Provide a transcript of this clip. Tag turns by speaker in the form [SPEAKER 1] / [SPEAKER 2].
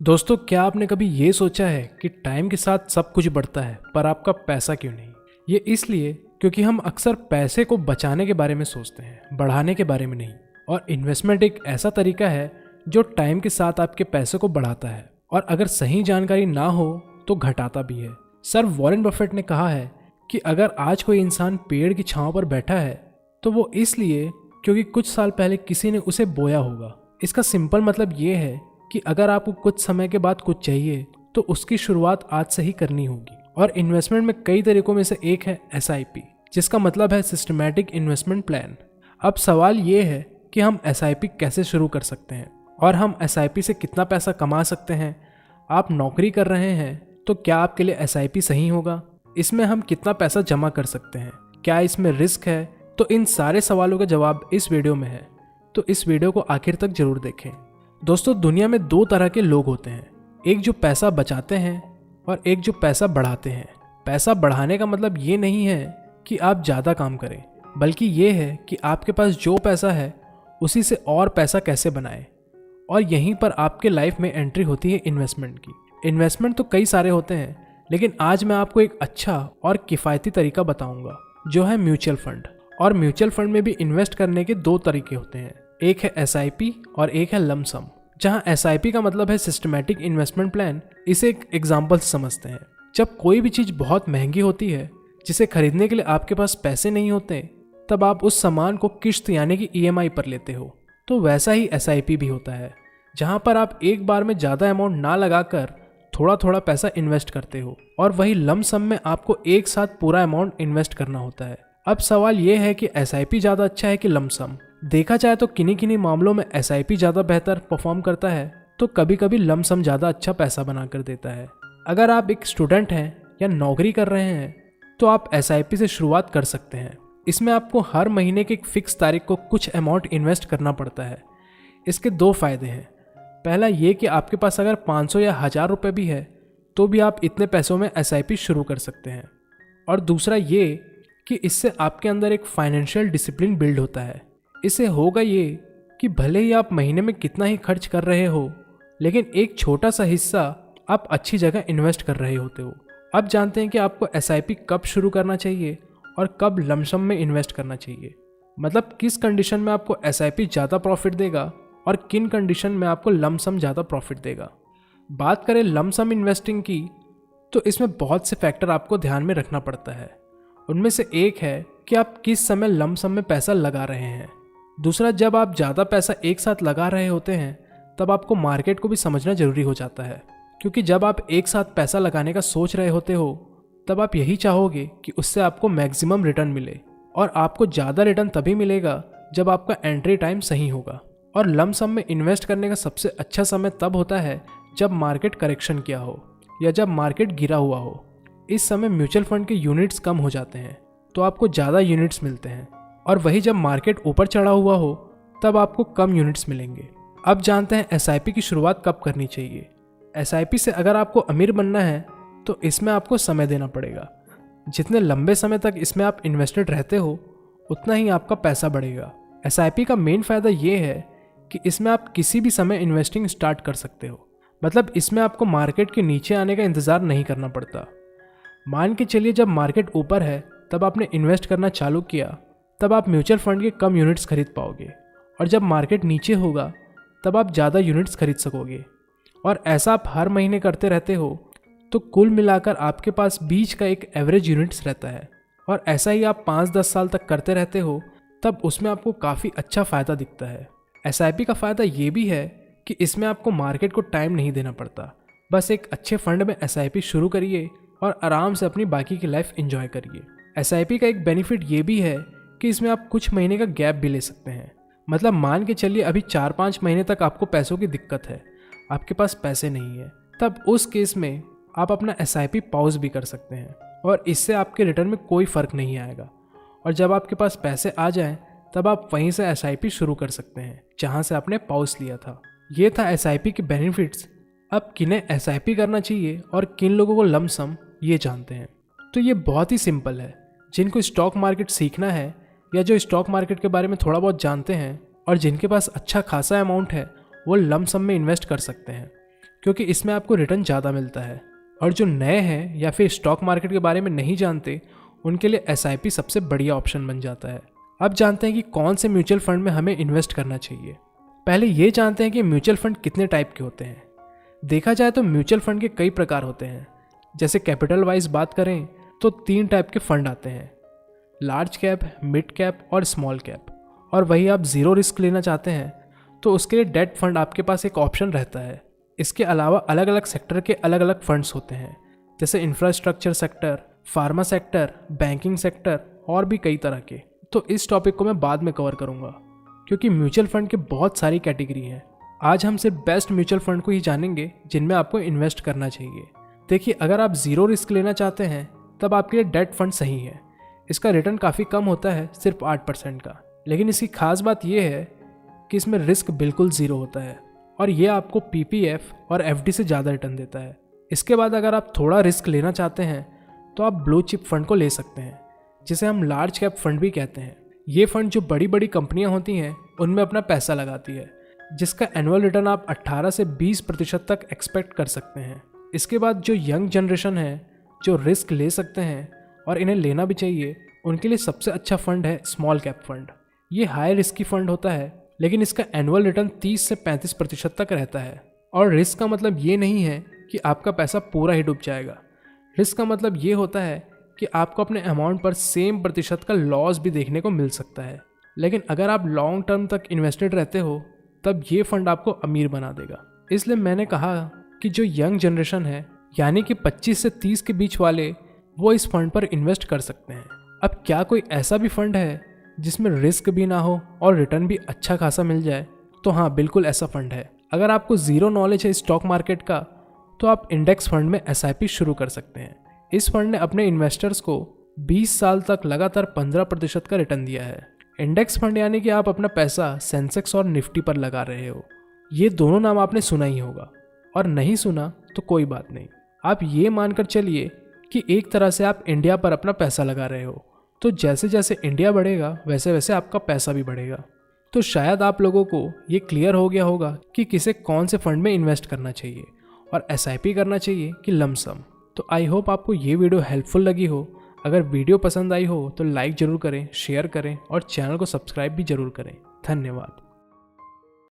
[SPEAKER 1] दोस्तों, क्या आपने कभी ये सोचा है कि टाइम के साथ सब कुछ बढ़ता है पर आपका पैसा क्यों नहीं? ये इसलिए क्योंकि हम अक्सर पैसे को बचाने के बारे में सोचते हैं, बढ़ाने के बारे में नहीं। और इन्वेस्टमेंट एक ऐसा तरीका है जो टाइम के साथ आपके पैसे को बढ़ाता है और अगर सही जानकारी ना हो तो घटाता भी है। सर वॉरेन बफेट ने कहा है कि अगर आज कोई इंसान पेड़ की छांव पर बैठा है तो वो इसलिए क्योंकि कुछ साल पहले किसी ने उसे बोया होगा। इसका सिंपल मतलब ये है कि अगर आपको कुछ समय के बाद कुछ चाहिए तो उसकी शुरुआत आज से ही करनी होगी। और इन्वेस्टमेंट में कई तरीकों में से एक है SIP, जिसका मतलब है सिस्टमैटिक इन्वेस्टमेंट प्लान। अब सवाल ये है कि हम SIP कैसे शुरू कर सकते हैं और हम SIP से कितना पैसा कमा सकते हैं। आप नौकरी कर रहे हैं तो क्या आपके लिए SIP सही होगा? इसमें हम कितना पैसा जमा कर सकते हैं? क्या इसमें रिस्क है? तो इन सारे सवालों का जवाब इस वीडियो में है, तो इस वीडियो को आखिर तक जरूर देखें। दोस्तों, दुनिया में दो तरह के लोग होते हैं, एक जो पैसा बचाते हैं और एक जो पैसा बढ़ाते हैं। पैसा बढ़ाने का मतलब ये नहीं है कि आप ज़्यादा काम करें, बल्कि ये है कि आपके पास जो पैसा है उसी से और पैसा कैसे बनाएं। और यहीं पर आपके लाइफ में एंट्री होती है इन्वेस्टमेंट की। इन्वेस्टमेंट तो कई सारे होते हैं, लेकिन आज मैं आपको एक अच्छा और किफ़ायती तरीका बताऊंगा जो है म्यूचुअल फंड। और म्यूचुअल फंड में भी इन्वेस्ट करने के दो तरीके होते हैं, एक है SIP और एक है लमसम। जहां SIP का मतलब है सिस्टमैटिक इन्वेस्टमेंट प्लान। इसे एक एग्जांपल से समझते हैं। जब कोई भी चीज़ बहुत महंगी होती है जिसे खरीदने के लिए आपके पास पैसे नहीं होते, तब आप उस सामान को किश्त यानी कि EMI पर लेते हो। तो वैसा ही SIP भी होता है, जहां पर आप एक बार में ज़्यादा अमाउंट ना लगाकर थोड़ा थोड़ा पैसा इन्वेस्ट करते हो और वही लमसम में आपको एक साथ पूरा अमाउंट इन्वेस्ट करना होता है। अब सवाल यह है कि SIP ज़्यादा अच्छा है कि लमसम? देखा जाए तो किन्हीं किन्हीं मामलों में SIP ज़्यादा बेहतर परफॉर्म करता है, तो कभी कभी लमसम ज़्यादा अच्छा पैसा बना कर देता है। अगर आप एक स्टूडेंट हैं या नौकरी कर रहे हैं तो आप SIP से शुरुआत कर सकते हैं। इसमें आपको हर महीने की एक फिक्स तारीख को कुछ अमाउंट इन्वेस्ट करना पड़ता है। इसके दो फायदे हैं। पहला ये कि आपके पास अगर 500 या 1000 रुपये भी है तो भी आप इतने पैसों में SIP शुरू कर सकते हैं। और दूसरा ये कि इससे आपके अंदर एक फाइनेंशियल डिसिप्लिन बिल्ड होता है। इससे होगा ये कि भले ही आप महीने में कितना ही खर्च कर रहे हो, लेकिन एक छोटा सा हिस्सा आप अच्छी जगह इन्वेस्ट कर रहे होते हो। अब जानते हैं कि आपको SIP कब शुरू करना चाहिए और कब लमसम में इन्वेस्ट करना चाहिए। मतलब किस कंडीशन में आपको SIP ज़्यादा प्रॉफिट देगा और किन कंडीशन में आपको लमसम ज़्यादा प्रॉफिट देगा। बात करें लमसम इन्वेस्टिंग की, तो इसमें बहुत से फैक्टर आपको ध्यान में रखना पड़ता है। उनमें से एक है कि आप किस समय लमसम में पैसा लगा रहे हैं। दूसरा, जब आप ज़्यादा पैसा एक साथ लगा रहे होते हैं तब आपको मार्केट को भी समझना जरूरी हो जाता है, क्योंकि जब आप एक साथ पैसा लगाने का सोच रहे होते हो तब आप यही चाहोगे कि उससे आपको मैक्सिमम रिटर्न मिले। और आपको ज़्यादा रिटर्न तभी मिलेगा जब आपका एंट्री टाइम सही होगा। और लमसम में इन्वेस्ट करने का सबसे अच्छा समय तब होता है जब मार्केट करेक्शन किया हो या जब मार्केट गिरा हुआ हो। इस समय म्यूचुअल फंड के यूनिट्स कम हो जाते हैं तो आपको ज़्यादा यूनिट्स मिलते हैं, और वही जब मार्केट ऊपर चढ़ा हुआ हो तब आपको कम यूनिट्स मिलेंगे। अब जानते हैं SIP की शुरुआत कब करनी चाहिए। SIP से अगर आपको अमीर बनना है तो इसमें आपको समय देना पड़ेगा। जितने लंबे समय तक इसमें आप इन्वेस्टेड रहते हो उतना ही आपका पैसा बढ़ेगा। SIP का मेन फ़ायदा ये है कि इसमें आप किसी भी समय इन्वेस्टिंग स्टार्ट कर सकते हो। मतलब इसमें आपको मार्केट के नीचे आने का इंतज़ार नहीं करना पड़ता। मान के चलिए जब मार्केट ऊपर है तब आपने इन्वेस्ट करना चालू किया, तब आप म्यूचुअल फंड के कम यूनिट्स खरीद पाओगे, और जब मार्केट नीचे होगा तब आप ज़्यादा यूनिट्स खरीद सकोगे। और ऐसा आप हर महीने करते रहते हो तो कुल मिलाकर आपके पास बीच का एक एवरेज यूनिट्स रहता है। और ऐसा ही आप 5-10 साल तक करते रहते हो तब उसमें आपको काफ़ी अच्छा फ़ायदा दिखता है। SIP का फ़ायदा ये भी है कि इसमें आपको मार्केट को टाइम नहीं देना पड़ता। बस एक अच्छे फंड में SIP शुरू करिए और आराम से अपनी बाकी की लाइफ एंजॉय करिए। SIP का एक बेनिफिट ये भी है कि इसमें आप कुछ महीने का गैप भी ले सकते हैं। मतलब मान के चलिए अभी 4-5 महीने तक आपको पैसों की दिक्कत है, आपके पास पैसे नहीं है, तब उस केस में आप अपना SIP पॉज भी कर सकते हैं और इससे आपके रिटर्न में कोई फ़र्क नहीं आएगा। और जब आपके पास पैसे आ जाएं तब आप वहीं से SIP शुरू कर सकते हैं जहां से आपने पॉज लिया था। ये था SIP के बेनिफिट्स। अब किन्हें SIP करना चाहिए और किन लोगों को लमसम, ये जानते हैं। तो ये बहुत ही सिंपल है। जिनको स्टॉक मार्केट सीखना है या जो स्टॉक मार्केट के बारे में थोड़ा बहुत जानते हैं और जिनके पास अच्छा खासा अमाउंट है वो लमसम में इन्वेस्ट कर सकते हैं। क्योंकि इसमें आपको रिटर्न ज़्यादा मिलता है। और जो नए हैं या फिर स्टॉक मार्केट के बारे में नहीं जानते, उनके लिए SIP सबसे बढ़िया ऑप्शन बन जाता है। अब जानते हैं कि कौन से म्यूचुअल फंड में हमें इन्वेस्ट करना चाहिए। पहले ये जानते हैं कि म्यूचुअल फंड कितने टाइप के होते हैं। देखा जाए तो म्यूचुअल फंड के कई प्रकार होते हैं। जैसे कैपिटल वाइज बात करें तो 3 टाइप के फंड आते हैं, लार्ज कैप, मिड कैप और स्मॉल कैप। और वही आप ज़ीरो रिस्क लेना चाहते हैं तो उसके लिए डेट फंड आपके पास एक ऑप्शन रहता है। इसके अलावा अलग अलग सेक्टर के अलग अलग फंड्स होते हैं, जैसे infrastructure sector, pharma sector, banking sector और भी कई तरह के। तो इस टॉपिक को मैं बाद में कवर करूँगा, क्योंकि म्यूचुअल फंड के बहुत सारी कैटेगरी हैं। आज हम सिर्फ बेस्ट म्यूचुअल फंड को ही जानेंगे जिनमें आपको इन्वेस्ट करना चाहिए। देखिए, अगर आप ज़ीरो रिस्क लेना चाहते हैं तब आपके लिए डेट फंड सही है। इसका रिटर्न काफ़ी कम होता है, सिर्फ 8% का। लेकिन इसकी खास बात यह है कि इसमें रिस्क बिल्कुल ज़ीरो होता है और ये आपको PPF और FD से ज़्यादा रिटर्न देता है। इसके बाद अगर आप थोड़ा रिस्क लेना चाहते हैं तो आप ब्लू चिप फंड को ले सकते हैं, जिसे हम लार्ज कैप फंड भी कहते हैं। ये फंड जो बड़ी बड़ी कंपनियां होती हैं उनमें अपना पैसा लगाती है, जिसका एनुअल रिटर्न आप 18 से 20% तक एक्सपेक्ट कर सकते हैं। इसके बाद जो यंग जनरेशन है, जो रिस्क ले सकते हैं और इन्हें लेना भी चाहिए, उनके लिए सबसे अच्छा फंड है स्मॉल कैप फंड। ये हाई रिस्की फंड होता है, लेकिन इसका एनुअल रिटर्न 30 से 35% तक रहता है। और रिस्क का मतलब ये नहीं है कि आपका पैसा पूरा ही डूब जाएगा। रिस्क का मतलब ये होता है कि आपको अपने अमाउंट पर सेम प्रतिशत का लॉस भी देखने को मिल सकता है। लेकिन अगर आप लॉन्ग टर्म तक इन्वेस्टेड रहते हो तब ये फंड आपको अमीर बना देगा। इसलिए मैंने कहा कि जो यंग जनरेशन है, यानी कि 25 से 30 के बीच वाले, वो इस फंड पर इन्वेस्ट कर सकते हैं। अब क्या कोई ऐसा भी फंड है जिसमें रिस्क भी ना हो और रिटर्न भी अच्छा खासा मिल जाए? तो हाँ, बिल्कुल ऐसा फंड है। अगर आपको ज़ीरो नॉलेज है स्टॉक मार्केट का तो आप इंडेक्स फंड में SIP शुरू कर सकते हैं। इस फंड ने अपने इन्वेस्टर्स को 20 साल तक लगातार 15% का रिटर्न दिया है। इंडेक्स फंड यानी कि आप अपना पैसा सेंसेक्स और निफ्टी पर लगा रहे हो। ये दोनों नाम आपने सुना ही होगा, और नहीं सुना तो कोई बात नहीं। आप ये मानकर चलिए कि एक तरह से आप इंडिया पर अपना पैसा लगा रहे हो, तो जैसे जैसे इंडिया बढ़ेगा वैसे वैसे आपका पैसा भी बढ़ेगा। तो शायद आप लोगों को ये क्लियर हो गया होगा कि किसे कौन से फंड में इन्वेस्ट करना चाहिए और SIP करना चाहिए कि लमसम। तो आई होप आपको ये वीडियो हेल्पफुल लगी हो। अगर वीडियो पसंद आई हो तो लाइक ज़रूर करें, शेयर करें और चैनल को सब्सक्राइब भी ज़रूर करें। धन्यवाद।